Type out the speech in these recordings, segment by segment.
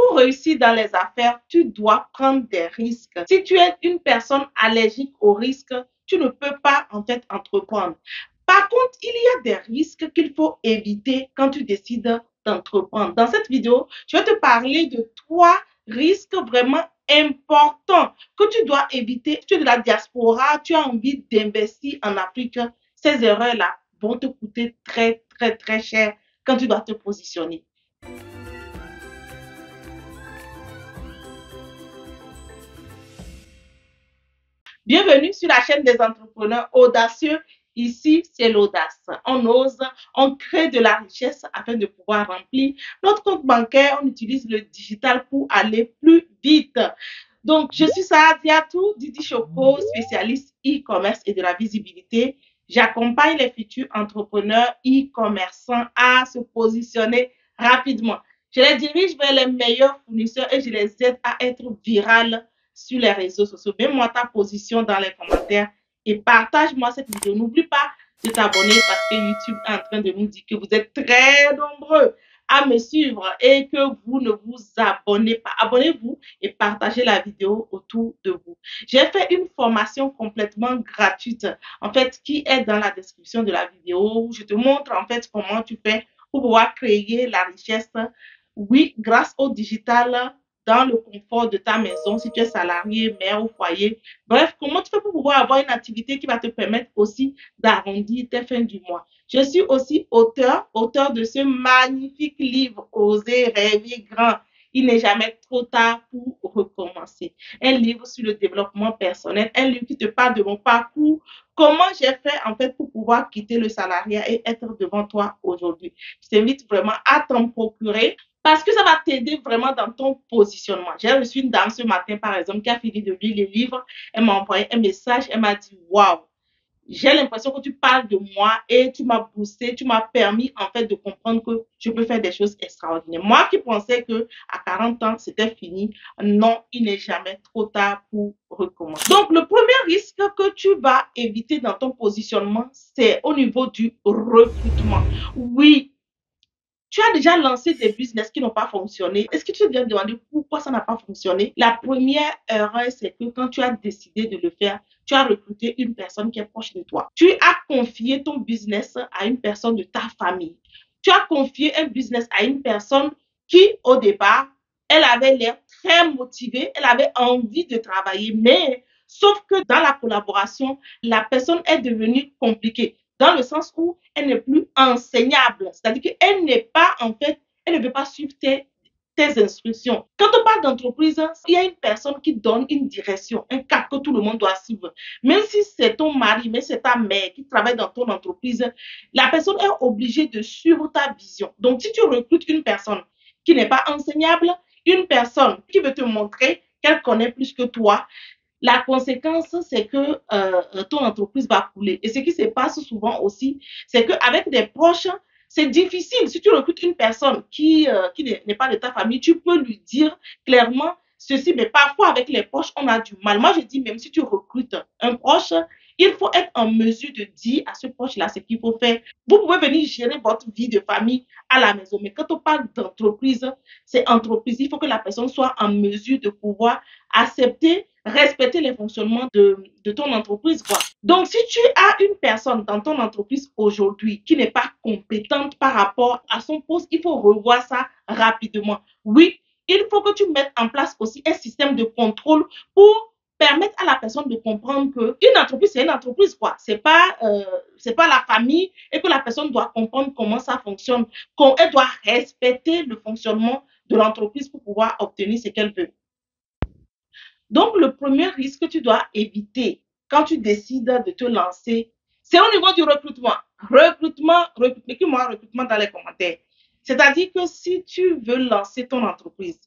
Pour réussir dans les affaires, tu dois prendre des risques. Si tu es une personne allergique aux risques, tu ne peux pas en fait entreprendre. Par contre, il y a des risques qu'il faut éviter quand tu décides d'entreprendre. Dans cette vidéo, je vais te parler de 3 risques vraiment importants que tu dois éviter. Si tu es de la diaspora, tu as envie d'investir en Afrique, ces erreurs-là vont te coûter très, très, très cher quand tu dois te positionner. Bienvenue sur la chaîne des entrepreneurs audacieux. Ici, c'est l'audace. On ose, on crée de la richesse afin de pouvoir remplir notre compte bancaire. On utilise le digital pour aller plus vite. Donc, je suis Sadia Tou, Didi Choco, spécialiste e-commerce et de la visibilité. J'accompagne les futurs entrepreneurs e-commerçants à se positionner rapidement. Je les dirige vers les meilleurs fournisseurs et je les aide à être virales sur les réseaux sociaux. Mets-moi ta position dans les commentaires et partage-moi cette vidéo. N'oublie pas de t'abonner parce que YouTube est en train de nous dire que vous êtes très nombreux à me suivre et que vous ne vous abonnez pas. Abonnez-vous et partagez la vidéo autour de vous. J'ai fait une formation complètement gratuite, en fait, qui est dans la description de la vidéo où je te montre en fait comment tu fais pour pouvoir créer la richesse, oui, grâce au digital, dans le confort de ta maison, si tu es salarié, mère au foyer. Bref, comment tu fais pour pouvoir avoir une activité qui va te permettre aussi d'arrondir tes fins du mois. Je suis aussi auteur de ce magnifique livre, Oser rêver grand. Il n'est jamais trop tard pour recommencer. Un livre sur le développement personnel, un livre qui te parle de mon parcours, comment j'ai fait en fait pour pouvoir quitter le salariat et être devant toi aujourd'hui. Je t'invite vraiment à t'en procurer parce que ça va t'aider vraiment dans ton positionnement. J'ai reçu une dame ce matin, par exemple, qui a fini de lire le livre. Elle m'a envoyé un message. Elle m'a dit, waouh, j'ai l'impression que tu parles de moi et tu m'as boosté, tu m'as permis en fait de comprendre que je peux faire des choses extraordinaires. Moi qui pensais que à 40 ans, c'était fini. Non, il n'est jamais trop tard pour recommencer. Donc, le premier risque que tu vas éviter dans ton positionnement, c'est au niveau du recrutement. Oui, tu as déjà lancé des business qui n'ont pas fonctionné. Est-ce que tu te viens de demander pourquoi ça n'a pas fonctionné? La première erreur, c'est que quand tu as décidé de le faire, tu as recruté une personne qui est proche de toi. Tu as confié ton business à une personne de ta famille. Tu as confié un business à une personne qui, au départ, elle avait l'air très motivée, elle avait envie de travailler, mais sauf que dans la collaboration, la personne est devenue compliquée dans le sens où elle n'est plus enseignable. C'est-à-dire qu'elle n'est pas, en fait, elle ne veut pas suivre tes instructions. Quand on parle d'entreprise, il y a une personne qui donne une direction, un cap que tout le monde doit suivre. Même si c'est ton mari, mais c'est ta mère qui travaille dans ton entreprise, la personne est obligée de suivre ta vision. Donc, si tu recrutes une personne qui n'est pas enseignable, une personne qui veut te montrer qu'elle connaît plus que toi, la conséquence, c'est que ton entreprise va couler. Et ce qui se passe souvent aussi, c'est qu'avec des proches, c'est difficile. Si tu recrutes une personne qui n'est pas de ta famille, tu peux lui dire clairement ceci, mais parfois avec les proches, on a du mal. Moi, je dis, même si tu recrutes un proche, il faut être en mesure de dire à ce proche-là ce qu'il faut faire. Vous pouvez venir gérer votre vie de famille à la maison, mais quand on parle d'entreprise, c'est entreprise. Il faut que la personne soit en mesure de pouvoir accepter, respecter les fonctionnements de ton entreprise, quoi. Donc, si tu as une personne dans ton entreprise aujourd'hui qui n'est pas compétente par rapport à son poste, il faut revoir ça rapidement. Oui, il faut que tu mettes en place aussi un système de contrôle pour permettre à la personne de comprendre que une entreprise, c'est une entreprise, quoi. C'est pas la famille et que la personne doit comprendre comment ça fonctionne, qu'elle doit respecter le fonctionnement de l'entreprise pour pouvoir obtenir ce qu'elle veut. Donc, le premier risque que tu dois éviter quand tu décides de te lancer, c'est au niveau du recrutement. Expliquez-moi recrutement dans les commentaires. C'est-à-dire que si tu veux lancer ton entreprise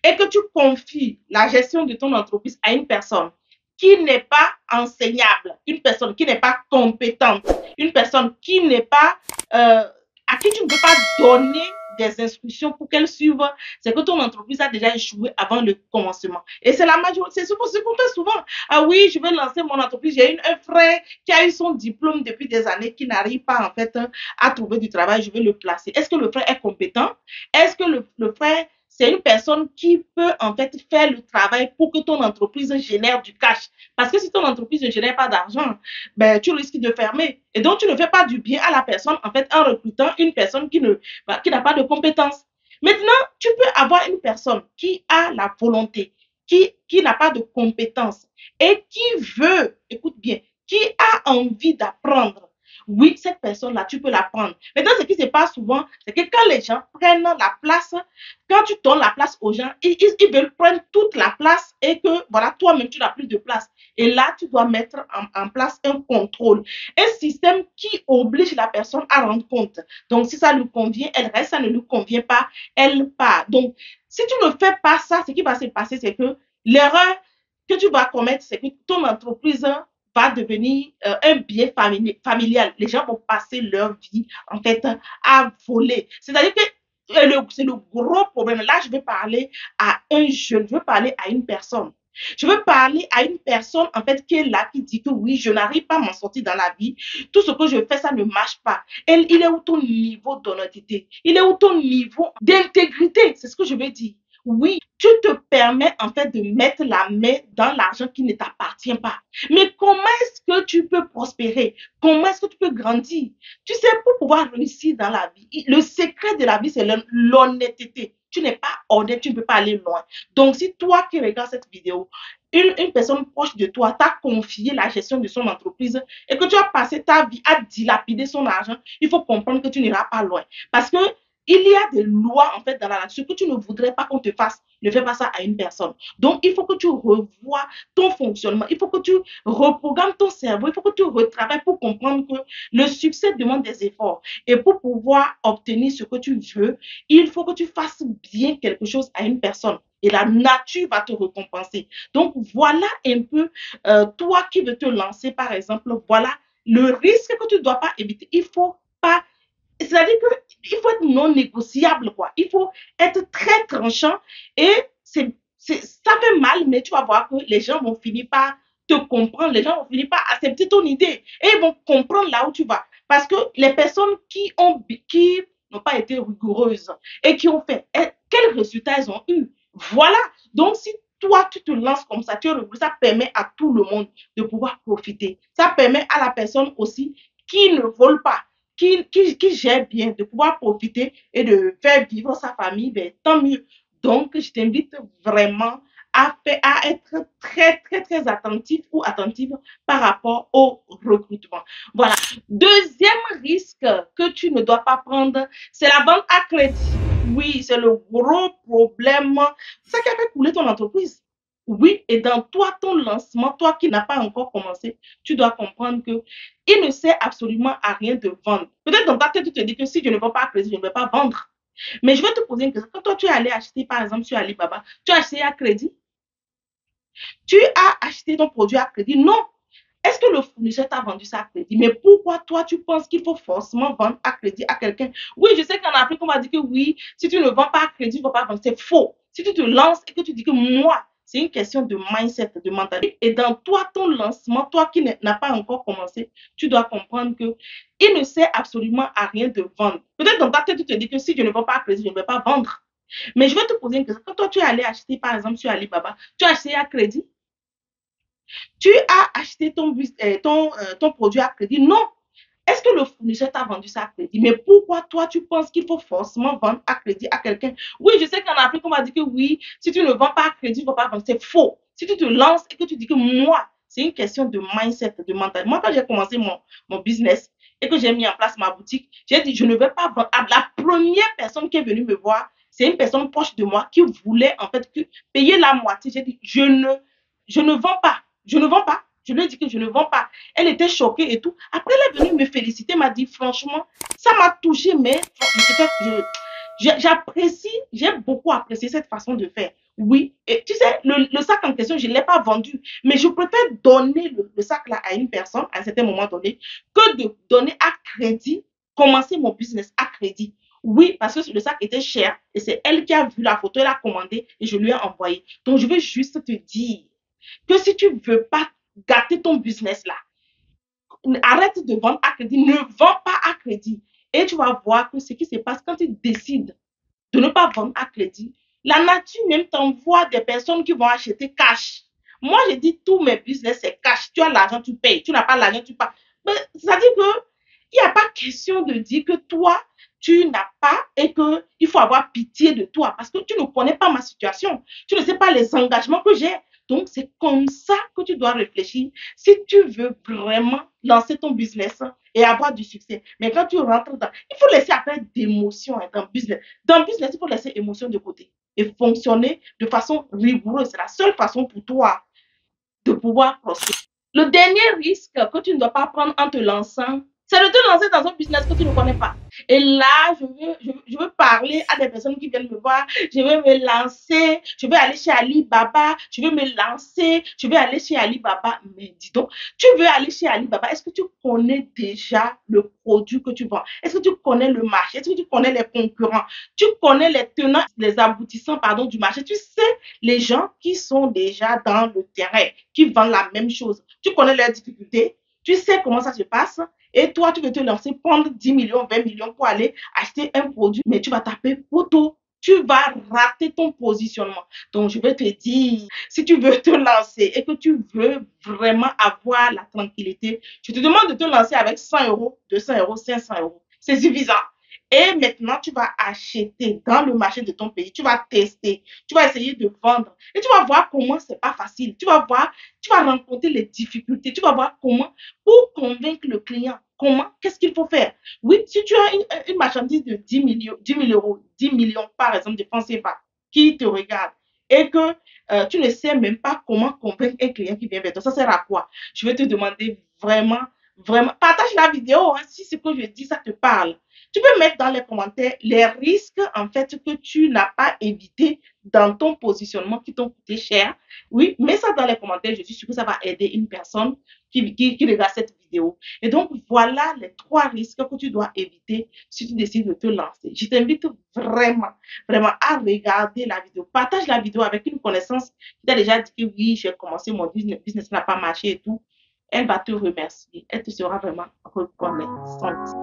et que tu confies la gestion de ton entreprise à une personne qui n'est pas enseignable, une personne qui n'est pas compétente, une personne qui n'est pas, à qui tu ne peux pas donner des instructions pour qu'elle suive, c'est que ton entreprise a déjà échoué avant le commencement. Et c'est la majorité, c'est ce qu'on fait souvent. Ah oui, je vais lancer mon entreprise. J'ai un frère qui a eu son diplôme depuis des années, qui n'arrive pas en fait à trouver du travail. Je vais le placer. Est-ce que le frère est compétent? Est-ce que le frère c'est une personne qui peut en fait faire le travail pour que ton entreprise génère du cash. Parce que si ton entreprise ne génère pas d'argent, ben, tu risques de fermer. Et donc, tu ne fais pas du bien à la personne, en fait, en recrutant une personne qui n'a pas de compétences. Maintenant, tu peux avoir une personne qui a la volonté, qui n'a pas de compétences et qui veut, écoute bien, qui a envie d'apprendre. Oui, cette personne-là, tu peux la prendre. Maintenant, ce qui se passe souvent, c'est que quand les gens prennent la place, quand tu donnes la place aux gens, ils veulent prendre toute la place et que, voilà, toi-même, tu n'as plus de place. Et là, tu dois mettre en place un contrôle, un système qui oblige la personne à rendre compte. Donc, si ça lui convient, elle reste, ça ne lui convient pas, elle part. Donc, si tu ne fais pas ça, ce qui va se passer, c'est que l'erreur que tu vas commettre, c'est que ton entreprise va devenir un bien familial. Les gens vont passer leur vie, en fait, à voler. C'est-à-dire que c'est le gros problème. Là, je vais parler à un jeune, je vais parler à une personne. Je veux parler à une personne, en fait, qui est là, qui dit que oui, je n'arrive pas à m'en sortir dans la vie. Tout ce que je fais, ça ne marche pas. Il est où ton niveau d'honnêteté? Il est où ton niveau d'intégrité? C'est ce que je veux dire. Oui, tu te permets en fait de mettre la main dans l'argent qui ne t'appartient pas. Mais comment est-ce que tu peux prospérer? Comment est-ce que tu peux grandir? Tu sais, pour pouvoir réussir dans la vie, le secret de la vie, c'est l'honnêteté. Tu n'es pas honnête, tu ne peux pas aller loin. Donc, si toi qui regardes cette vidéo, une personne proche de toi t'a confié la gestion de son entreprise et que tu as passé ta vie à dilapider son argent, il faut comprendre que tu n'iras pas loin. Parce que il y a des lois en fait dans la nature que tu ne voudrais pas qu'on te fasse. Ne fais pas ça à une personne. Donc, il faut que tu revoies ton fonctionnement. Il faut que tu reprogrammes ton cerveau. Il faut que tu retravailles pour comprendre que le succès demande des efforts. Et pour pouvoir obtenir ce que tu veux, il faut que tu fasses bien quelque chose à une personne. Et la nature va te récompenser. Donc, voilà un peu, toi qui veux te lancer, par exemple, voilà le risque que tu ne dois pas éviter. Il faut pas, c'est-à-dire qu'il faut être non négociable, quoi. Il faut être très tranchant et ça fait mal, mais tu vas voir que les gens vont finir par te comprendre, les gens vont finir par accepter ton idée et ils vont comprendre là où tu vas. Parce que les personnes qui n'ont pas été rigoureuses et qui ont fait, quels résultats elles ont eu? Voilà. Donc, si toi, tu te lances comme ça, ça permet à tout le monde de pouvoir profiter. Ça permet à la personne aussi qui ne vole pas, qui gère bien, de pouvoir profiter et de faire vivre sa famille, ben, tant mieux. Donc, je t'invite vraiment à être très, très, très attentif ou attentive par rapport au recrutement. Voilà. Deuxième risque que tu ne dois pas prendre, c'est la vente à crédit. Oui, c'est le gros problème. C'est ça qui a fait couler ton entreprise. Oui, et dans toi, ton lancement, toi qui n'as pas encore commencé, tu dois comprendre que il ne sert absolument à rien de vendre. Peut-être dans ta tête, tu te dis que si je ne vends pas à crédit, je ne vais pas vendre. Mais je vais te poser une question. Quand toi, tu es allé acheter, par exemple, sur Alibaba, tu as acheté à crédit? Tu as acheté ton produit à crédit? Non. Est-ce que le fournisseur t'a vendu ça à crédit? Mais pourquoi toi, tu penses qu'il faut forcément vendre à crédit à quelqu'un? Oui, je sais qu'en Afrique, on va dire que oui, si tu ne vends pas à crédit, il ne faut pas vendre. C'est faux. Si tu te lances et que tu dis que moi, c'est une question de mindset, de mentalité. Et dans toi, ton lancement, toi qui n'as pas encore commencé, tu dois comprendre que il ne sert absolument à rien de vendre. Peut-être dans ta tête, tu te dis que si je ne vends pas à crédit, je ne vais pas vendre. Mais je vais te poser une question. Quand toi, tu es allé acheter, par exemple, sur Alibaba, tu as acheté à crédit? Tu as acheté ton produit à crédit? Non. Est-ce que le fournisseur t'a vendu ça à crédit? Mais pourquoi toi, tu penses qu'il faut forcément vendre à crédit à quelqu'un? Oui, je sais qu'en Afrique, on va dire que oui, si tu ne vends pas à crédit, il ne faut pas vendre. C'est faux. Si tu te lances et que tu dis que moi, c'est une question de mindset, de mental. Moi, quand j'ai commencé mon business et que j'ai mis en place ma boutique, j'ai dit, je ne vais pas vendre. La première personne qui est venue me voir, c'est une personne proche de moi qui voulait en fait payer la moitié. J'ai dit, je ne vends pas. Je ne vends pas. Je lui ai dit que je ne vends pas. Elle était choquée et tout. Après, elle est venue me féliciter, m'a dit, franchement, ça m'a touchée, mais j'apprécie, j'ai beaucoup apprécié cette façon de faire. Oui, et tu sais, le sac en question, je ne l'ai pas vendu, mais je préfère donner le sac là à une personne à un certain moment donné que de donner à crédit, commencer mon business à crédit. Oui, parce que le sac était cher et c'est elle qui a vu la photo, elle a commandé et je lui ai envoyé. Donc, je veux juste te dire que si tu ne veux pas gâter ton business là, arrête de vendre à crédit, ne vends pas à crédit. Et tu vas voir que ce qui se passe quand tu décides de ne pas vendre à crédit, La nature même t'envoie des personnes qui vont acheter cash. Moi, je dis tous mes business, c'est cash. Tu as l'argent, tu payes. Tu n'as pas l'argent, tu payes. Mais ça dit que il n'y a pas question de dire que toi, tu n'as pas et qu'il faut avoir pitié de toi parce que tu ne connais pas ma situation. Tu ne sais pas les engagements que j'ai. Donc, c'est comme ça que tu dois réfléchir si tu veux vraiment lancer ton business et avoir du succès. Mais quand tu rentres dans... Il faut laisser après d'émotions dans le business. Dans le business, il faut laisser émotion de côté et fonctionner de façon rigoureuse. C'est la seule façon pour toi de pouvoir prospérer. Le dernier risque que tu ne dois pas prendre en te lançant, c'est de te lancer dans un business que tu ne connais pas. Et là, je veux parler à des personnes qui viennent me voir. Je veux me lancer. Je veux aller chez Alibaba. Je veux me lancer. Je veux aller chez Alibaba. Mais dis donc, tu veux aller chez Alibaba. Est-ce que tu connais déjà le produit que tu vends? Est-ce que tu connais le marché? Est-ce que tu connais les concurrents? Tu connais les tenants, les aboutissants, pardon, du marché? Tu sais les gens qui sont déjà dans le terrain, qui vendent la même chose. Tu connais leurs difficultés, tu sais comment ça se passe, et toi, tu veux te lancer, prendre 10 millions, 20 millions pour aller acheter un produit, mais tu vas taper poteau. Tu vas rater ton positionnement. Donc, je vais te dire, si tu veux te lancer et que tu veux vraiment avoir la tranquillité, je te demande de te lancer avec 100 euros, 200 euros, 500 euros. C'est suffisant. Et maintenant, tu vas acheter dans le marché de ton pays, tu vas tester, tu vas essayer de vendre et tu vas voir comment c'est pas facile. Tu vas voir, tu vas rencontrer les difficultés, tu vas voir comment pour convaincre le client. Comment, qu'est-ce qu'il faut faire? Oui, si tu as une marchandise de 10 millions, 10 000 euros, 10 millions par exemple de francs CFA qui te regarde et que tu ne sais même pas comment convaincre un client qui vient vers toi, ça sert à quoi? Je vais te demander vraiment, vraiment, partage la vidéo hein, si ce que je dis, ça te parle. Tu peux mettre dans les commentaires les risques en fait que tu n'as pas évité dans ton positionnement qui t'ont coûté cher. Oui, mets ça dans les commentaires. Je suis sûre que ça va aider une personne qui regarde cette vidéo. Et donc, voilà les 3 risques que tu dois éviter si tu décides de te lancer. Je t'invite vraiment, vraiment à regarder la vidéo. Partage la vidéo avec une connaissance qui t'a déjà dit que oui, j'ai commencé mon business n'a pas marché et tout. Elle va te remercier. Elle te sera vraiment reconnaissante.